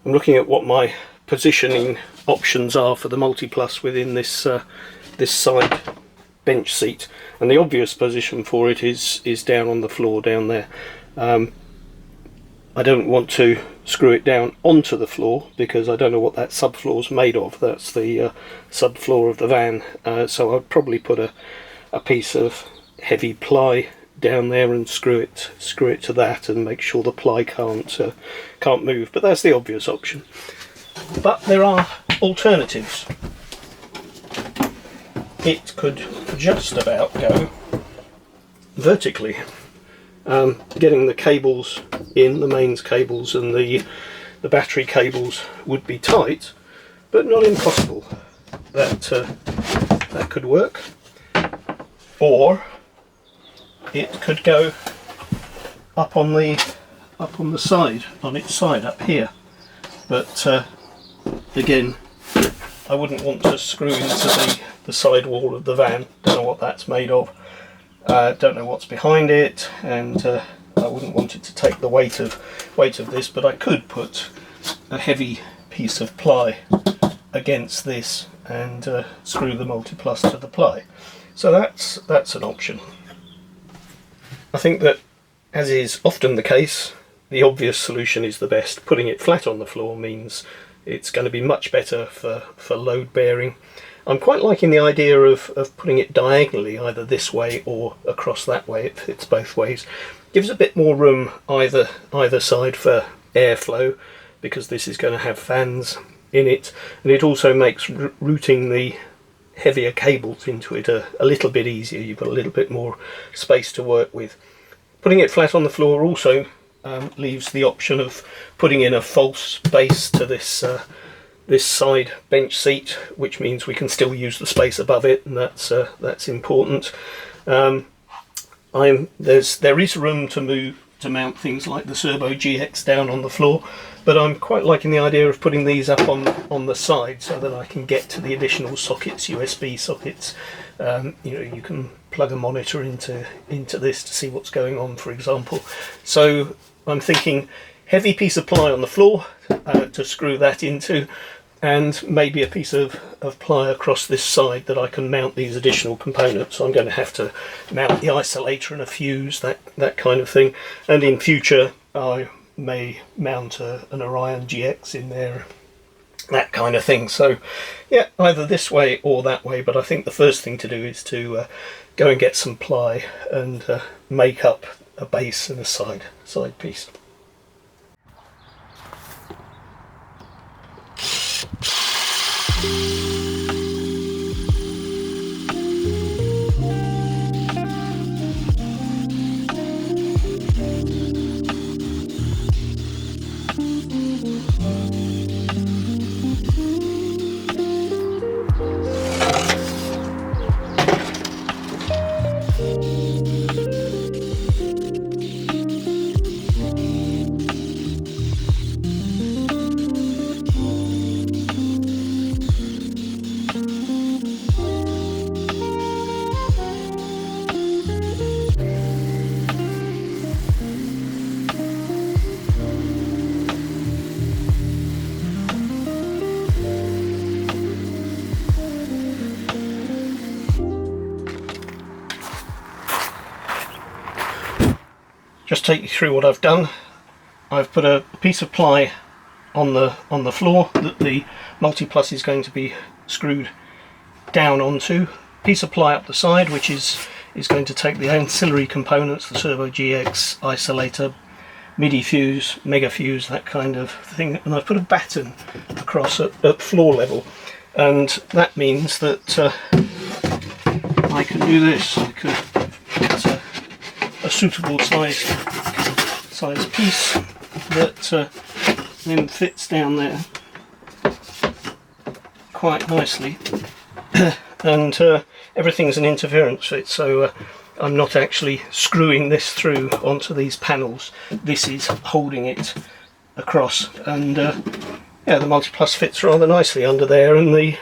I'm looking at what my positioning options are for the MultiPlus within this this side bench seat, and the obvious position for it is down on the floor down there. I don't want to screw it down onto the floor because I don't know what that subfloor is made of. That's the subfloor of the van, so I'd probably put a piece of heavy ply down there and screw it to that and make sure the ply can't move. But that's the obvious option. But there are alternatives. It could just about go vertically. Getting the cables in, the mains cables and the battery cables would be tight, but not impossible. That could work. Or it could go up on the side, on its side up here. But again, I wouldn't want to screw into the side wall of the van. Don't know what that's made of. Don't know what's behind it, and I wouldn't want it to take the weight of this. But I could put a heavy piece of ply against this and screw the MultiPlus to the ply. So that's an option. I think that, as is often the case, the obvious solution is the best. Putting it flat on the floor means it's going to be much better for load bearing. I'm quite liking the idea of putting it diagonally, either this way or across that way. It fits both ways. Gives a bit more room either side for airflow, because this is going to have fans in it, and it also makes routing the heavier cables into it a little bit easier. You've got a little bit more space to work with. Putting it flat on the floor also leaves the option of putting in a false base to this this side bench seat, which means we can still use the space above it, and that's important. There is room to mount things like the Servo GX down on the floor, but I'm quite liking the idea of putting these up on the side so that I can get to the additional sockets, USB sockets. You can plug a monitor into this to see what's going on, for example. So I'm thinking heavy piece of ply on the floor to screw that into, and maybe a piece of ply across this side that I can mount these additional components. So I'm going to have to mount the isolator and a fuse, that kind of thing. And in future I may mount an Orion GX in there, that kind of thing. So yeah, either this way or that way, but I think the first thing to do is to go and get some ply and make up a base and a side piece. Just take you through what I've done. I've put a piece of ply on the floor that the MultiPlus is going to be screwed down onto. Piece of ply up the side, which is going to take the ancillary components, the Servo GX, isolator, MIDI fuse, mega fuse, that kind of thing. And I've put a batten across at floor level, and that means that I can do this. I could cut a suitable size piece that then fits down there quite nicely, and everything's an interference fit, so I'm not actually screwing this through onto these panels. This is holding it across, and yeah, the MultiPlus fits rather nicely under there, and the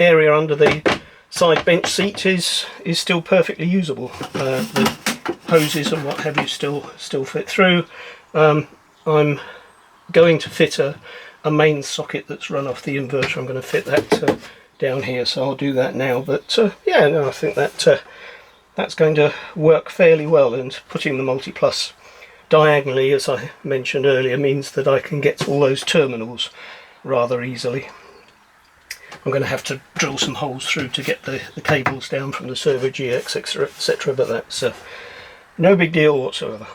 area under the side bench seat is still perfectly usable. The hoses and what have you still fit through. I'm going to fit a main socket that's run off the inverter. I'm going to fit that down here, so I'll do that now. But yeah, no, I think that that's going to work fairly well, and putting the MultiPlus diagonally, as I mentioned earlier, means that I can get to all those terminals rather easily. I'm going to have to drill some holes through to get the cables down from the servo GX, etc., but that's no big deal whatsoever.